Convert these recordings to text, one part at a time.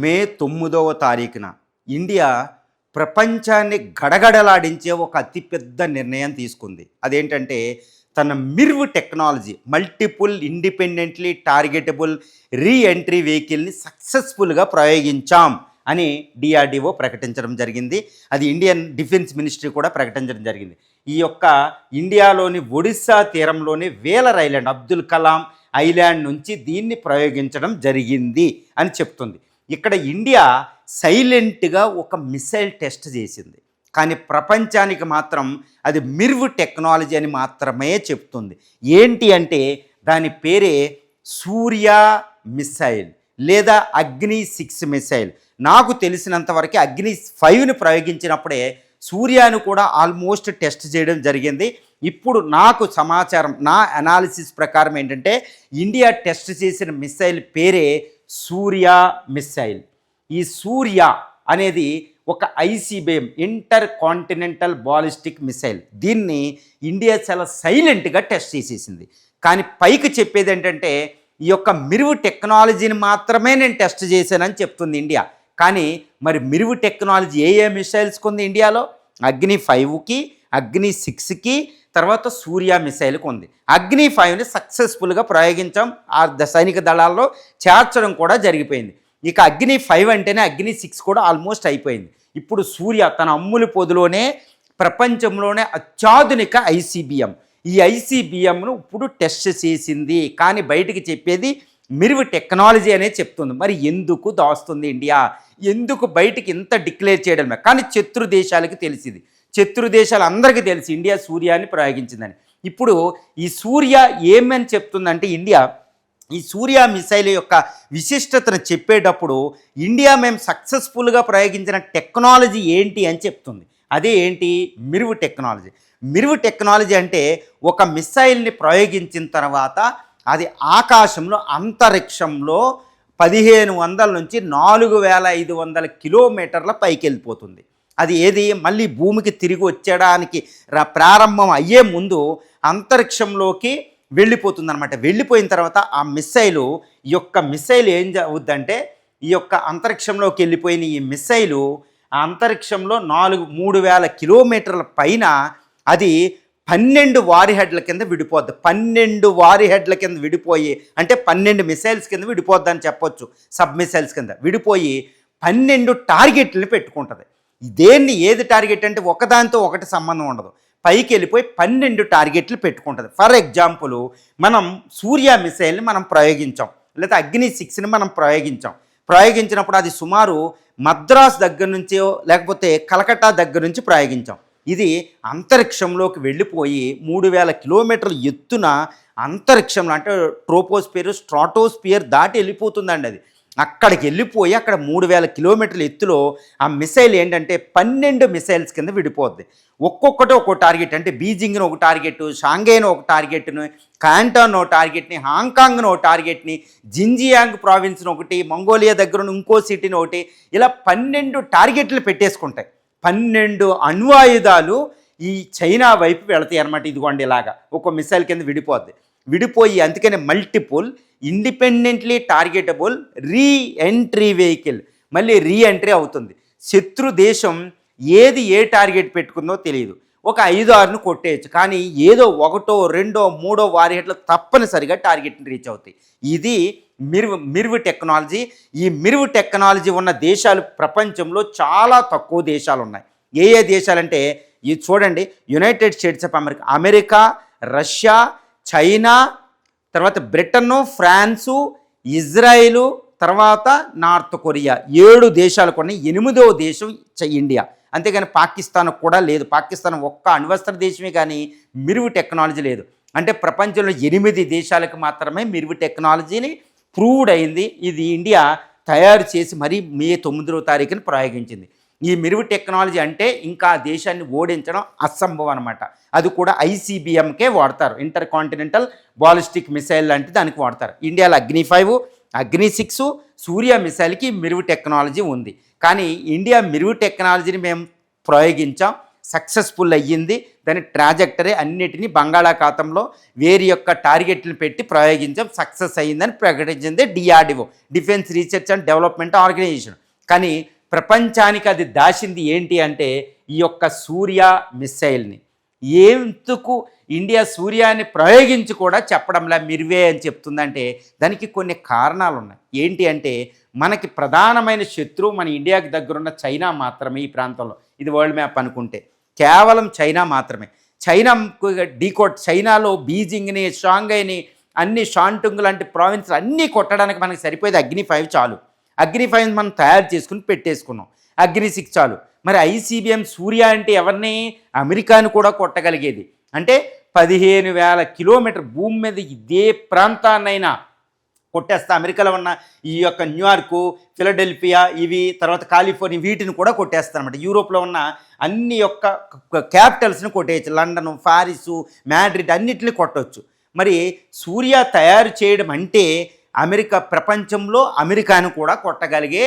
మే 9వ తారీఖున ఇండియా ప్రపంచాన్ని గడగడలాడించే ఒక అతిపెద్ద నిర్ణయం తీసుకుంది. అదేంటంటే తన MIRV technology multiple independently targetable re entry వెహికల్ని సక్సెస్ఫుల్గా ప్రయోగించాం అని డిఆర్డిఓ ప్రకటించడం జరిగింది. అది ఇండియన్ డిఫెన్స్ మినిస్ట్రీ కూడా ప్రకటించడం జరిగింది. ఈ యొక్క ఇండియాలోని ఒడిస్సా తీరంలోని Whaler island Abdul Kalam island నుంచి దీన్ని ప్రయోగించడం జరిగింది అని చెప్తుంది. ఇక్కడ ఇండియా సైలెంట్గా ఒక మిసైల్ టెస్ట్ చేసింది, కానీ ప్రపంచానికి మాత్రం అది మిర్వ్ టెక్నాలజీ అని మాత్రమే చెప్తుంది. ఏంటి అంటే దాని పేరే సూర్య మిసైల్ లేదా అగ్ని-6 మిసైల్. నాకు తెలిసినంతవరకు అగ్ని-5ని ప్రయోగించినప్పుడే సూర్యాను కూడా ఆల్మోస్ట్ టెస్ట్ చేయడం జరిగింది. ఇప్పుడు నాకు సమాచారం, నా అనాలిసిస్ ప్రకారం ఏంటంటే ఇండియా టెస్ట్ చేసిన మిసైల్ పేరే సూర్య మిసైల్. ఈ సూర్య అనేది ఒక ICBM inter continental ballistic missile. దీన్ని ఇండియా చాలా సైలెంట్గా టెస్ట్ చేసేసింది. కానీ పైకి చెప్పేది ఏంటంటే ఈ యొక్క మిర్వ్ టెక్నాలజీని మాత్రమే నేను టెస్ట్ చేశానని చెప్తుంది ఇండియా. కానీ మరి మిర్వ్ టెక్నాలజీ ఏ మిసైల్స్కి ఉంది ఇండియాలో? అగ్ని-5కి, అగ్ని-6కి, తర్వాత సూర్య మిసైల్కి ఉంది. అగ్ని-5ని సక్సెస్ఫుల్గా ప్రయోగించాం, ఆ సైనిక దళాల్లో చేర్చడం కూడా జరిగిపోయింది. ఇక అగ్ని-5 అంటేనే అగ్ని-6 కూడా ఆల్మోస్ట్ అయిపోయింది. ఇప్పుడు సూర్య తన అమ్ముల పొదిలోనే ప్రపంచంలోనే అత్యాధునిక ఐసీబీఎం, ఈ ఐసీబీఎంను ఇప్పుడు టెస్ట్ చేసింది. కానీ బయటికి చెప్పేది మిర్వ్ టెక్నాలజీ అనే చెప్తుంది. మరి ఎందుకు దాస్తుంది ఇండియా? ఎందుకు బయటికి ఇంత డిక్లేర్ చేయడమే? కానీ శత్రు దేశాలకి తెలిసింది, శత్రు దేశాలందరికీ తెలిసి ఇండియా సూర్యాన్ని ప్రయోగించిందని. ఇప్పుడు ఈ సూర్య ఏమని చెప్తుందంటే ఇండియా ఈ సూర్య మిసైల్ యొక్క విశిష్టతను చెప్పేటప్పుడు ఇండియా మేము సక్సెస్ఫుల్గా ప్రయోగించిన టెక్నాలజీ ఏంటి అని చెప్తుంది. అదే ఏంటి? MIRV technology. మిర్వ్ టెక్నాలజీ అంటే ఒక మిసైల్ని ప్రయోగించిన తర్వాత అది ఆకాశంలో అంతరిక్షంలో 1500 నుంచి 4500 కిలోమీటర్ల పైకి వెళ్ళిపోతుంది. అది ఏది మళ్ళీ భూమికి తిరిగి వచ్చేయడానికి ప్రారంభం అయ్యే ముందు అంతరిక్షంలోకి వెళ్ళిపోతుందన్నమాట. వెళ్ళిపోయిన తర్వాత ఆ మిసైలు ఏం అవుద్దంటే ఈ యొక్క అంతరిక్షంలోకి వెళ్ళిపోయిన ఈ మిసైలు ఆ అంతరిక్షంలో 3000 కిలోమీటర్ల పైన అది 12 వారిహెడ్ల కింద విడిపోద్ది. 12 వారిహెడ్ల కింద విడిపోయి, అంటే 12 మిసైల్స్ కింద విడిపోద్ది అని చెప్పొచ్చు. సబ్ మిసైల్స్ కింద విడిపోయి 12 టార్గెట్లను పెట్టుకుంటుంది. దేన్ని ఏది టార్గెట్ అంటే ఒకదానితో ఒకటి సంబంధం ఉండదు, పైకి వెళ్ళిపోయి 12 టార్గెట్లు పెట్టుకుంటుంది. ఫర్ ఎగ్జాంపుల్ మనం సూర్య మిసైల్ని మనం ప్రయోగించాం, లేదా అగ్ని-6ని మనం ప్రయోగించినప్పుడు అది సుమారు మద్రాస్ దగ్గర నుంచో లేకపోతే కలకట్టా దగ్గర నుంచి ప్రయోగించాం. ఇది అంతరిక్షంలోకి వెళ్ళిపోయి 3000 కిలోమీటర్ల ఎత్తున అంతరిక్షంలో, అంటే ట్రోపోస్పియర్ స్ట్రాటోస్పియర్ దాటి వెళ్ళిపోతుందండి. అది అక్కడికి వెళ్ళిపోయి అక్కడ 3000 కిలోమీటర్ల ఎత్తులో ఆ మిసైల్ ఏంటంటే 12 మిసైల్స్ కింద విడిపోద్ది. ఒక్కొక్కటి ఒక్కో టార్గెట్, అంటే బీజింగ్ను ఒక టార్గెట్, షాంఘైను ఒక టార్గెట్ను, కాంటాన్ ఒక టార్గెట్ని, హాంకాంగ్ను ఒక టార్గెట్ని, జింజియాంగ్ ప్రావిన్స్ను ఒకటి, మంగోలియా దగ్గర ఇంకో సిటీని ఒకటి, ఇలా 12 టార్గెట్లు పెట్టేసుకుంటాయి. 12 అణ్వాయుధాలు ఈ చైనా వైపు వెళతాయి అన్నమాట. ఇదిగోండి ఇలాగా ఒక మిసైల్ కింద విడిపోయి అందుకనే multiple independently targetable re entry vehicle మళ్ళీ రీ ఎంట్రీ అవుతుంది. శత్రు దేశం ఏది ఏ టార్గెట్ పెట్టుకుందో తెలియదు, ఒక 5-6ను కొట్టేయచ్చు, కానీ ఏదో 1, 2, 3 వారిహెడ్లు తప్పనిసరిగా టార్గెట్ని రీచ్ అవుతాయి. ఇది మిర్వ్ టెక్నాలజీ. ఈ మిర్వ్ టెక్నాలజీ ఉన్న దేశాలు ప్రపంచంలో చాలా తక్కువ దేశాలు ఉన్నాయి. ఏ దేశాలంటే ఇది చూడండి: United States of America, Russia, China, తర్వాత బ్రిటన్, ఫ్రాన్సు, ఇజ్రాయిలు, తర్వాత నార్త్ కొరియా. 7 దేశాలు కొన్ని. 8వ దేశం ఇండియా. అంతేగాని పాకిస్తాన్ కూడా లేదు. పాకిస్తాన్ ఒక్క అణ్వస్త్ర దేశమే, కానీ మిర్వ్ టెక్నాలజీ లేదు. అంటే ప్రపంచంలో 8 దేశాలకు మాత్రమే మిర్వ్ టెక్నాలజీని ప్రూవ్డ్ అయింది. ఇది ఇండియా తయారు చేసి మరీ మే 9వ తారీఖున ప్రయోగించింది. ఈ మిర్వ్ టెక్నాలజీ అంటే ఇంకా దేశాన్ని ఓడించడం అసంభవం అనమాట. అది కూడా ఐసీబీఎంకే వాడతారు, ఇంటర్ కాంటినెంటల్ బాలిస్టిక్ మిసైల్ లాంటి దానికి వాడతారు. ఇండియాలో అగ్ని-5, అగ్ని-6, సూర్య మిసైల్కి మిర్వ్ టెక్నాలజీ ఉంది. కానీ ఇండియా మిర్వ్ టెక్నాలజీని మేము ప్రయోగించాం, సక్సెస్ఫుల్ అయ్యింది. దాని ట్రాజెక్టరీ అన్నిటినీ బంగాళాఖాతంలో వేరి యొక్క టార్గెట్లు పెట్టి ప్రయోగించడం సక్సెస్ అయ్యిందని ప్రకటించింది DRDO, defence research and development organisation. కానీ ప్రపంచానికి అది దాచింది ఏంటి అంటే ఈ యొక్క సూర్య మిస్సైల్ని. ఎందుకు ఇండియా సూర్యాన్ని ప్రయోగించి కూడా చెప్పడంలా మిర్వే అని చెప్తుందంటే దానికి కొన్ని కారణాలు ఉన్నాయి. ఏంటి అంటే మనకి ప్రధానమైన శత్రువు మన ఇండియాకి దగ్గరున్న చైనా మాత్రమే. ఈ ప్రాంతంలో ఇది వరల్డ్ మ్యాప్ అనుకుంటే కేవలం చైనా మాత్రమే. చైనా డీకోట్ చైనాలో బీజింగ్ని, షాంఘైని, అన్ని షాంటుంగ్ లాంటి ప్రావిన్స్లు అన్నీ కొట్టడానికి మనకి సరిపోయేది అగ్ని-5 చాలు. అగ్ని-5 మనం తయారు చేసుకుని పెట్టేసుకున్నాం. అగ్ని-6 చాలు. మరి ఐసీబీఎం సూర్య అంటే ఎవరిని? అమెరికాను కూడా కొట్టగలిగేది. అంటే 15,000 కిలోమీటర్ భూమి మీద ఇదే ప్రాంతాన్నైనా కొట్టేస్తా. అమెరికాలో ఉన్న ఈ యొక్క న్యూయార్కు, ఫిలడెల్ఫియా, ఇవి తర్వాత కాలిఫోర్నియా, వీటిని కూడా కొట్టేస్తారన్నమాట. యూరోప్లో ఉన్న అన్ని యొక్క క్యాపిటల్స్ని కొట్టేయచ్చు. లండను, పారిసు, మాడ్రిడ్ అన్నిటిని కొట్టవచ్చు. మరి సూర్య తయారు చేయడం అంటే అమెరికా ప్రపంచంలో అమెరికాను కూడా కొట్టగలిగే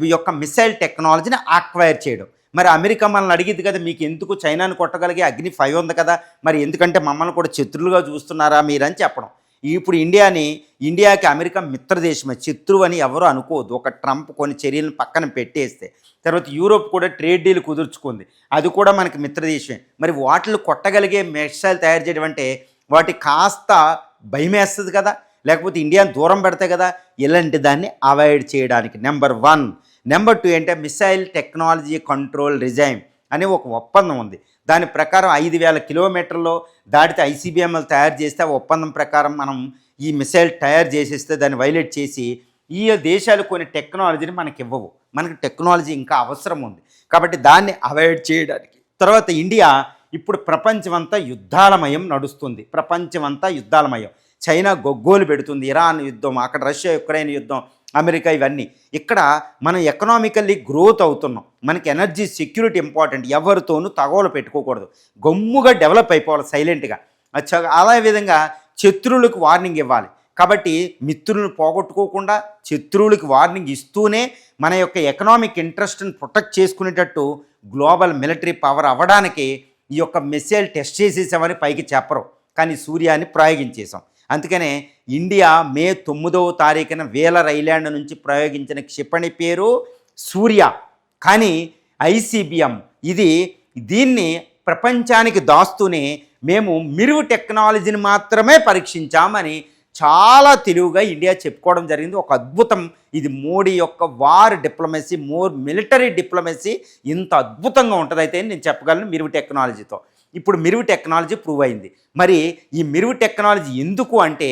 ఈ యొక్క మిసైల్ టెక్నాలజీని అక్వైర్ చేయడం. మరి అమెరికా మనల్ని అడిగింది కదా, మీకు ఎందుకు చైనాను కొట్టగలిగే అగ్ని-5 ఉంది కదా, మరి ఎందుకంటే మమ్మల్ని కూడా శత్రువులుగా చూస్తున్నారా మీరని చెప్పడం. ఇప్పుడు ఇండియాకి అమెరికా మిత్రదేశమే, శత్రువు అని ఎవరు అనుకోవద్దు. ఒక ట్రంప్ కొన్ని చర్యలను పక్కన పెట్టేస్తే తర్వాత యూరోప్ కూడా ట్రేడ్ డీల్ కుదుర్చుకుంది, అది కూడా మనకి మిత్రదేశమే. మరి వాటిని కొట్టగలిగే మిసైల్ తయారు చేయడం అంటే వాటికి కాస్త భయమేస్తుంది కదా, లేకపోతే ఇండియాని దూరం పెడతాయి కదా. ఇలాంటి దాన్ని అవాయిడ్ చేయడానికి నెంబర్ 1. నెంబర్ 2 అంటే మిసైల్ టెక్నాలజీ కంట్రోల్ రిజైమ్ అనే ఒక ఒప్పందం ఉంది. దాని ప్రకారం 5,000 కిలోమీటర్లో దాటితే ఐసీబీఎంలు తయారు చేస్తే ఆ ఒప్పందం ప్రకారం మనం ఈ మిసైల్ తయారు చేసేస్తే దాన్ని వైలేట్ చేసి ఈ దేశాలు కొన్ని టెక్నాలజీని మనకి ఇవ్వవు. మనకి టెక్నాలజీ ఇంకా అవసరం ఉంది కాబట్టి దాన్ని అవాయిడ్ చేయడానికి. తర్వాత ఇండియా ఇప్పుడు ప్రపంచమంతా యుద్ధాలమయం నడుస్తుంది. ప్రపంచమంతా యుద్ధాలమయం. చైనా గొగ్గోలు పెడుతుంది, ఇరాన్ యుద్ధం, అక్కడ రష్యా యుక్రెయిన్ యుద్ధం, అమెరికా, ఇవన్నీ. ఇక్కడ మనం ఎకనామికల్లీ గ్రోత్ అవుతున్నాం. మనకి ఎనర్జీ సెక్యూరిటీ ఇంపార్టెంట్. ఎవరితోనూ తగవలు పెట్టుకోకూడదు, గమ్ముగా డెవలప్ అయిపోవాలి సైలెంట్గా. అలా విధంగా శత్రువులకు వార్నింగ్ ఇవ్వాలి. కాబట్టి మిత్రులను పోగొట్టుకోకుండా శత్రువులకు వార్నింగ్ ఇస్తూనే మన యొక్క ఎకనామిక్ ఇంట్రెస్ట్ని ప్రొటెక్ట్ చేసుకునేటట్టు గ్లోబల్ మిలిటరీ పవర్ అవ్వడానికి ఈ యొక్క మిసైల్ టెస్ట్ చేసేసామని పైకి చెప్పరు, కానీ సూర్యాన్ని ప్రయోగించేసాం. అందుకనే ఇండియా మే 9వ తారీఖున వేలర్ ఐలాండ్ నుంచి ప్రయోగించిన క్షిపణి పేరు సూర్య. కానీ ఐసీబీఎం దీన్ని ప్రపంచానికి దాస్తూనే మేము మిరువు టెక్నాలజీని మాత్రమే పరీక్షించామని చాలా తెలివిగా ఇండియా చెప్పుకోవడం జరిగింది. ఒక అద్భుతం. ఇది మోడీ యొక్క వార్ డిప్లొమసీ, మిలిటరీ డిప్లొమసీ ఇంత అద్భుతంగా ఉంటుంది అయితే నేను చెప్పగలను మిరువు టెక్నాలజీతో. ఇప్పుడు మిరువు టెక్నాలజీ ప్రూవ్ అయింది. మరి ఈ మిరువు టెక్నాలజీ ఎందుకు అంటే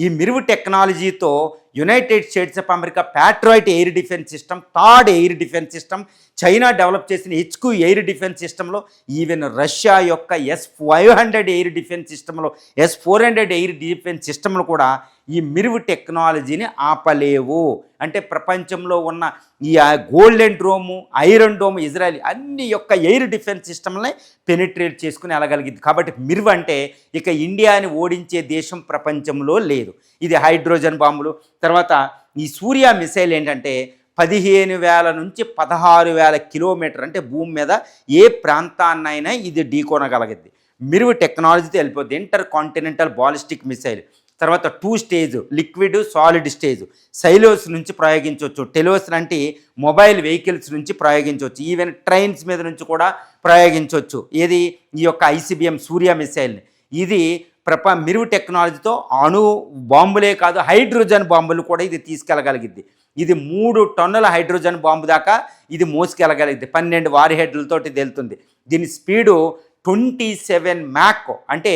ఈ మిరువు టెక్నాలజీతో United States of America patriot air defence system, third air defence system, China develop చేసిన HQ ఎయిర్ డిఫెన్స్ సిస్టంలో, ఈవెన్ రష్యా యొక్క S-500 ఎయిర్ డిఫెన్స్ సిస్టంలో, S-400 ఎయిర్ డిఫెన్స్ సిస్టంలో కూడా ఈ మిరువు టెక్నాలజీని ఆపలేవు. అంటే ప్రపంచంలో ఉన్న ఈ golden dome, iron dome, Israel అన్ని యొక్క ఎయిర్ డిఫెన్స్ సిస్టమ్ని పెనిట్రేట్ చేసుకుని వెళ్ళగలిగింది. కాబట్టి మిరువు అంటే ఇక ఇండియాని ఓడించే దేశం ప్రపంచంలో లేదు. ఇది హైడ్రోజన్ బాంబులు. తర్వాత ఈ సూర్య మిసైల్ ఏంటంటే 15,000 నుంచి 16,000 కిలోమీటర్ అంటే భూమి మీద ఏ ప్రాంతాన్నైనా ఇది ఢీకొనగలిగింది. మిరువు టెక్నాలజీతో వెళ్ళిపోద్ది. Inter continental ballistic missile. తర్వాత 2 stage, liquid, solid stage. Silos నుంచి ప్రయోగించవచ్చు, టెలోస్ లాంటి మొబైల్ వెహికల్స్ నుంచి ప్రయోగించవచ్చు, ఈవెన్ ట్రైన్స్ మీద నుంచి కూడా ప్రయోగించవచ్చు. ఏది? ఈ యొక్క ఐసీబీఎం సూర్య మిసైల్ని. ఇది మిరువు టెక్నాలజీతో అణు బాంబులే కాదు, హైడ్రోజన్ బాంబులు కూడా ఇది తీసుకెళ్ళగలిగింది. ఇది 3 టన్నుల హైడ్రోజన్ బాంబు దాకా ఇది మోసుకెళ్ళగలిగింది. 12 వార్ హెడ్లతోటి వెళ్తుంది. దీని స్పీడు 27 మ్యాక్ అంటే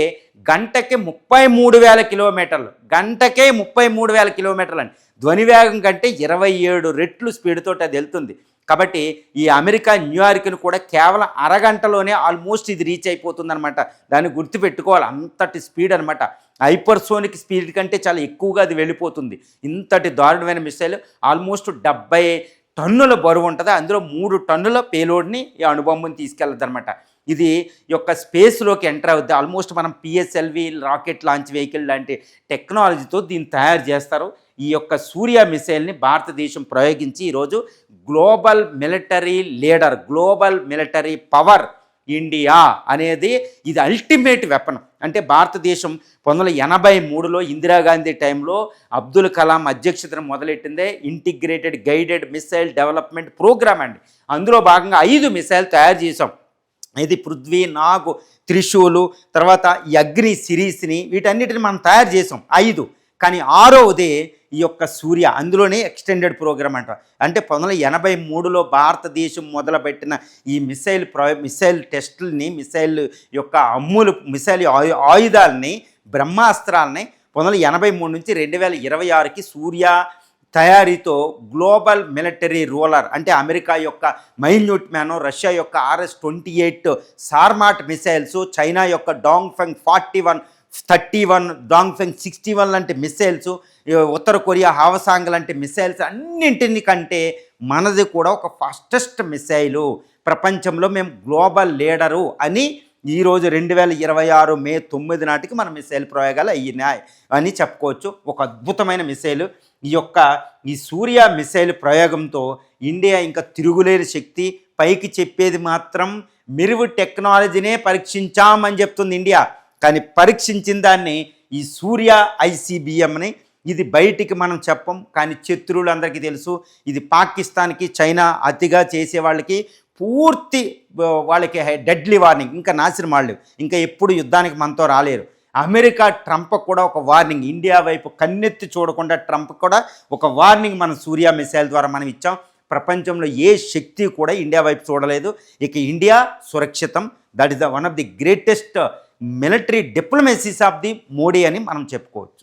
గంటకి 33,000 కిలోమీటర్లు. గంటకే 33,000 కిలోమీటర్లు అండి. ధ్వని వేగం కంటే 27 రెట్లు స్పీడ్తో అది వెళ్తుంది. కాబట్టి ఈ అమెరికా న్యూయార్క్ని కూడా కేవలం అరగంటలోనే ఆల్మోస్ట్ ఇది రీచ్ అయిపోతుందన్నమాట. దాన్ని గుర్తుపెట్టుకోవాలి, అంతటి స్పీడ్ అనమాట. హైపర్సోనిక్ స్పీడ్ కంటే చాలా ఎక్కువగా అది వెళ్ళిపోతుంది. ఇంతటి దారుణమైన మిసైల్ ఆల్మోస్ట్ 70 టన్నుల బరువు ఉంటుంది. అందులో 3 టన్నుల పేలోడ్ని ఈ అణుబాంబుని తీసుకెళ్ళదు అనమాట. ఇది యొక్క స్పేస్లోకి ఎంటర్ అవుద్ది. ఆల్మోస్ట్ మనం PSLV రాకెట్ లాంచ్ వెహికల్ లాంటి టెక్నాలజీతో దీన్ని తయారు చేస్తారు. ఈ యొక్క సూర్య మిసైల్ని భారతదేశం ప్రయోగించి ఈరోజు global military leader, global military power India అనేది ఇది అల్టిమేట్ వెపన్. అంటే భారతదేశం 1983లో ఇందిరాగాంధీ టైంలో Abdul Kalam అధ్యక్షతను మొదలెట్టిందే integrated guided missile development programme అండి. అందులో భాగంగా 5 మిసైల్ తయారు చేసాం. ఇది పృథ్వీ, నాగ్, త్రిశూలు, తర్వాత ఈ అగ్ని సిరీస్ని, వీటన్నిటిని మనం తయారు చేసాం 5. కానీ 6వదే ఈ యొక్క సూర్య, అందులోనే ఎక్స్టెండెడ్ ప్రోగ్రామ్ అంటారు. అంటే 1983లో భారతదేశం మొదలుపెట్టిన ఈ మిసైల్ టెస్టుల్ని, మిసైల్ యొక్క మిసైల్ ఆయుధాలని, బ్రహ్మాస్త్రాలని 1983 నుంచి 2026కి సూర్య తయారీతో గ్లోబల్ మిలిటరీ రూలర్, అంటే అమెరికా యొక్క మైన్యూట్ మ్యాన్, రష్యా యొక్క RS-28 సార్మాట్ మిసైల్స్, చైనా యొక్క డాంగ్ఫెంగ్ 41, 31, డాంగ్ఫెంగ్ 61 లాంటి మిసైల్స్, ఉత్తర కొరియా హావసాంగ్ లాంటి మిసైల్స్ అన్నింటిని కంటే మనది కూడా ఒక ఫాస్టెస్ట్ మిసైలు. ప్రపంచంలో మేము గ్లోబల్ లీడరు అని ఈరోజు 2026 మే 9 నాటికి మన మిసైల్ ప్రయోగాలు అయ్యినాయి అని చెప్పుకోవచ్చు. ఒక అద్భుతమైన మిసైలు. ఈ సూర్య మిసైల్ ప్రయోగంతో ఇండియా ఇంకా తిరుగులేని శక్తి. పైకి చెప్పేది మాత్రం మెరుగు టెక్నాలజీనే పరీక్షించామని చెప్తుంది ఇండియా. కానీ పరీక్షించిన దాన్ని ఈ సూర్య ICBMని, ఇది బయటికి మనం చెప్పం, కానీ శత్రువులందరికీ తెలుసు. ఇది పాకిస్తాన్కి, చైనా అతిగా చేసే వాళ్ళకి పూర్తి వాళ్ళకి డెడ్లీ వార్నింగ్. ఇంకా నాశనం వాళ్ళు ఇంకా ఎప్పుడు యుద్ధానికి మనతో రాలేరు. అమెరికా ట్రంప్ కూడా ఒక వార్నింగ్, ఇండియా వైపు కన్నెత్తి చూడకుండా ట్రంప్ కూడా ఒక వార్నింగ్ మనం సూర్య మిసైల్ ద్వారా మనం ఇచ్చాం. ప్రపంచంలో ఏ శక్తి కూడా ఇండియా వైపు చూడలేదు. ఇక ఇండియా సురక్షితం. That is one of the greatest military diplomacies of the Modi అని మనం చెప్పుకోవచ్చు.